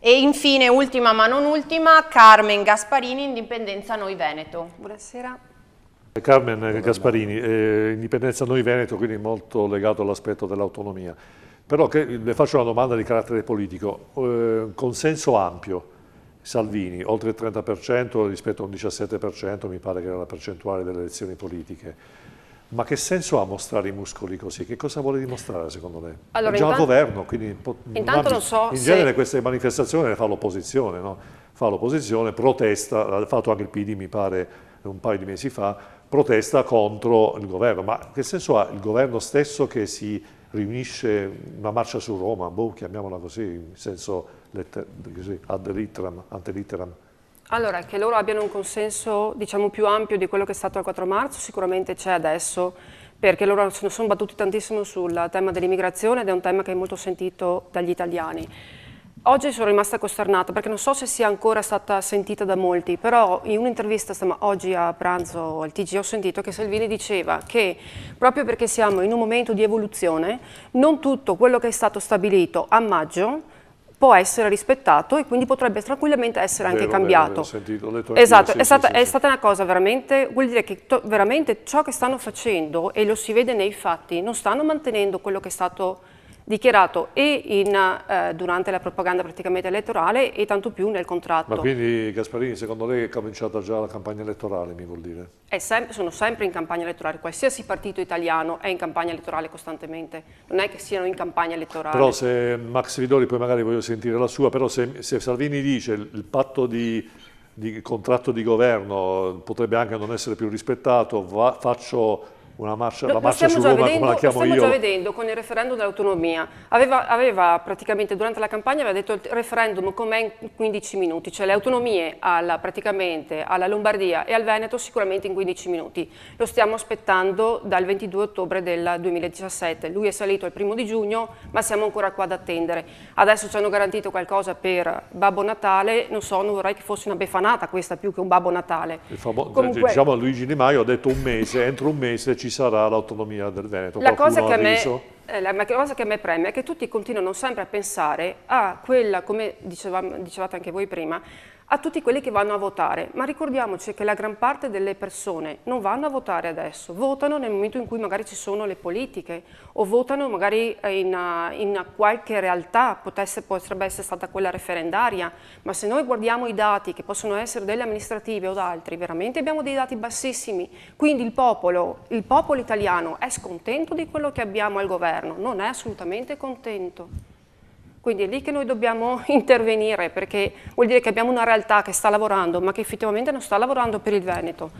E infine, ultima ma non ultima, Carmen Gasparini, Indipendenza Noi Veneto. Buonasera. Carmen Gasparini, Indipendenza Noi Veneto, quindi molto legato all'aspetto dell'autonomia. Però le faccio una domanda di carattere politico. Consenso ampio, Salvini, oltre il 30% rispetto a un 17%, mi pare che era la percentuale delle elezioni politiche. Ma che senso ha mostrare i muscoli così? Che cosa vuole dimostrare secondo lei? Allora, è già al governo, quindi intanto non so in genere queste manifestazioni le fa l'opposizione, no? Fa l'opposizione, protesta, l'ha fatto anche il PD mi pare un paio di mesi fa, protesta contro il governo. Ma che senso ha il governo stesso che si riunisce una marcia su Roma, chiamiamola così, in senso ad litteram, ante litteram? Allora, che loro abbiano un consenso, diciamo, più ampio di quello che è stato il 4 marzo, sicuramente c'è adesso, perché loro se ne sono battuti tantissimo sul tema dell'immigrazione ed è un tema che è molto sentito dagli italiani. Oggi sono rimasta costernata perché non so se sia ancora stata sentita da molti, però in un'intervista oggi a pranzo al TG ho sentito che Salvini diceva che proprio perché siamo in un momento di evoluzione, non tutto quello che è stato stabilito a maggio può essere rispettato e quindi potrebbe tranquillamente essere anche cambiato. Ho letto esatto, sì, è stata una cosa veramente, vuol dire che veramente ciò che stanno facendo, e lo si vede nei fatti, non stanno mantenendo quello che è stato dichiarato e durante la propaganda praticamente elettorale e tanto più nel contratto. Ma quindi Gasparini, secondo lei è cominciata già la campagna elettorale, mi vuol dire? Sono sempre in campagna elettorale, qualsiasi partito italiano è in campagna elettorale costantemente, non è che siano in campagna elettorale. Però se Max Vidori, poi magari voglio sentire la sua, però se Salvini dice il patto di contratto di governo potrebbe anche non essere più rispettato, faccio una marcia, la marcia su Roma come la chiamo io. Lo stiamo già vedendo con il referendum dell'autonomia. Aveva praticamente durante la campagna aveva detto il referendum com'è in 15 minuti, cioè le autonomie praticamente alla Lombardia e al Veneto sicuramente in 15 minuti. Lo stiamo aspettando dal 22 ottobre del 2017. Lui è salito il 1° di giugno, ma siamo ancora qua ad attendere. Adesso ci hanno garantito qualcosa per Babbo Natale, non so, non vorrei che fosse una befanata questa più che un Babbo Natale. Comunque, diciamo Luigi Di Maio ha detto un mese, entro un mese ci sarà l'autonomia del Veneto. La cosa che a me preme è che tutti continuano sempre a pensare a quella, come dicevate anche voi prima, a tutti quelli che vanno a votare, ma ricordiamoci che la gran parte delle persone non vanno a votare adesso, votano nel momento in cui magari ci sono le politiche o votano magari in qualche realtà, potrebbe essere stata quella referendaria, ma se noi guardiamo i dati che possono essere delle amministrative o da altri, veramente abbiamo dei dati bassissimi, quindi il popolo italiano è scontento di quello che abbiamo al governo, non è assolutamente contento. Quindi è lì che noi dobbiamo intervenire, perché vuol dire che abbiamo una realtà che sta lavorando, ma che effettivamente non sta lavorando per il Veneto,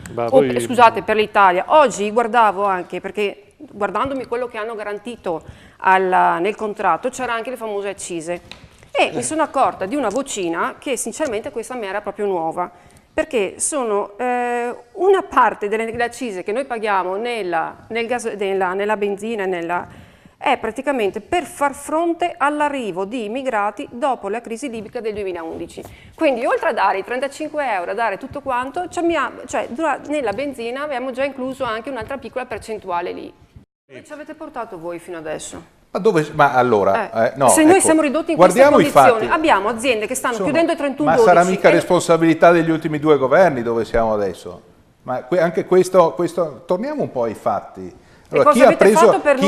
scusate, per l'Italia. Oggi guardavo anche, perché guardandomi quello che hanno garantito nel contratto, c'era anche le famose accise. E mi sono accorta di una vocina che sinceramente questa mi era proprio nuova, perché sono una parte delle accise che noi paghiamo nella benzina è praticamente per far fronte all'arrivo di immigrati dopo la crisi libica del 2011. Quindi oltre a dare i 35 euro, a dare tutto quanto, nella benzina abbiamo già incluso anche un'altra piccola percentuale lì. Dove ci avete portato voi fino adesso? Ma allora, no, se noi siamo ridotti in queste condizioni, abbiamo aziende che stanno chiudendo i 31-12. Ma sarà mica responsabilità degli ultimi 2 governi dove siamo adesso? Ma anche questo, torniamo un po' ai fatti. Allora, chi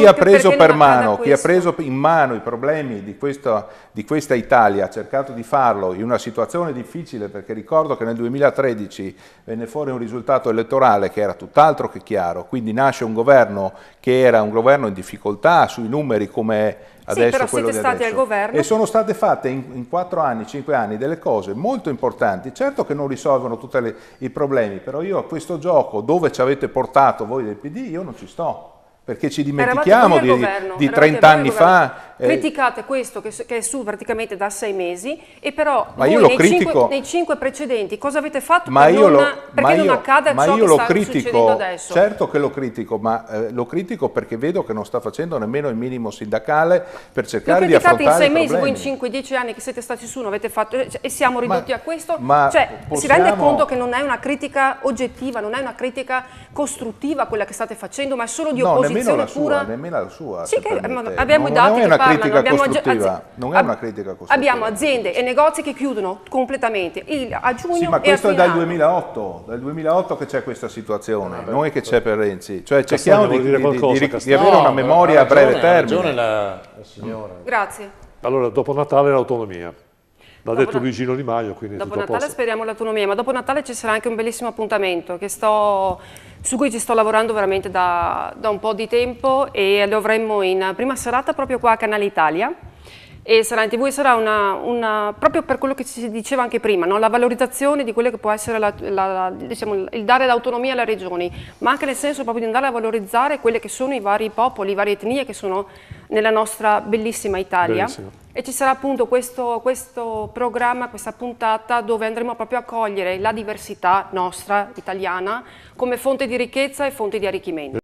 ha preso in mano i problemi di questa Italia, ha cercato di farlo in una situazione difficile, perché ricordo che nel 2013 venne fuori un risultato elettorale che era tutt'altro che chiaro, quindi nasce un governo che era un governo in difficoltà sui numeri come adesso, però siete stati al governo. E sono state fatte in 4 anni, 5 anni delle cose molto importanti, certo che non risolvono tutti i problemi, però io a questo gioco dove ci avete portato voi del PD io non ci sto. Perché ci dimentichiamo di 30 anni fa. Criticate questo che è su praticamente da 6 mesi e però voi nei 5 precedenti cosa avete fatto perché non accada ciò che sta succedendo adesso? Certo che lo critico, ma lo critico perché vedo che non sta facendo nemmeno il minimo sindacale per cercare di affrontare i problemi. In 6 mesi, voi in 5-10 anni che siete stati su non avete fatto e siamo ridotti a questo? Si rende conto che non è una critica oggettiva, non è una critica costruttiva quella che state facendo, ma è solo di opposizione. nemmeno la sua. Sì, abbiamo i dati non è una critica costruttiva, non è una critica costruttiva. Abbiamo aziende e negozi che chiudono completamente a giugno. Sì, ma questo è dal 2008 che c'è questa situazione, non è che c'è per Renzi. Cioè cerchiamo di avere una memoria a breve termine. La signora. Grazie. Allora, dopo Natale l'autonomia. L'ha detto Luigino Di Maio, quindi dopo tutto a Natale posto. speriamo l'autonomia, ma dopo Natale ci sarà anche un bellissimo appuntamento su cui ci sto lavorando veramente da un po' di tempo, e lo avremo in prima serata proprio qua a Canale Italia, e sarà in TV e sarà proprio per quello che si diceva anche prima, no? La valorizzazione di quello che può essere diciamo, il dare l'autonomia alle regioni, ma anche nel senso proprio di andare a valorizzare quelli che sono i vari popoli, le varie etnie che sono nella nostra bellissima Italia. Bellissimo. E ci sarà appunto questo programma, questa puntata dove andremo proprio a cogliere la diversità nostra, italiana, come fonte di ricchezza e fonte di arricchimento.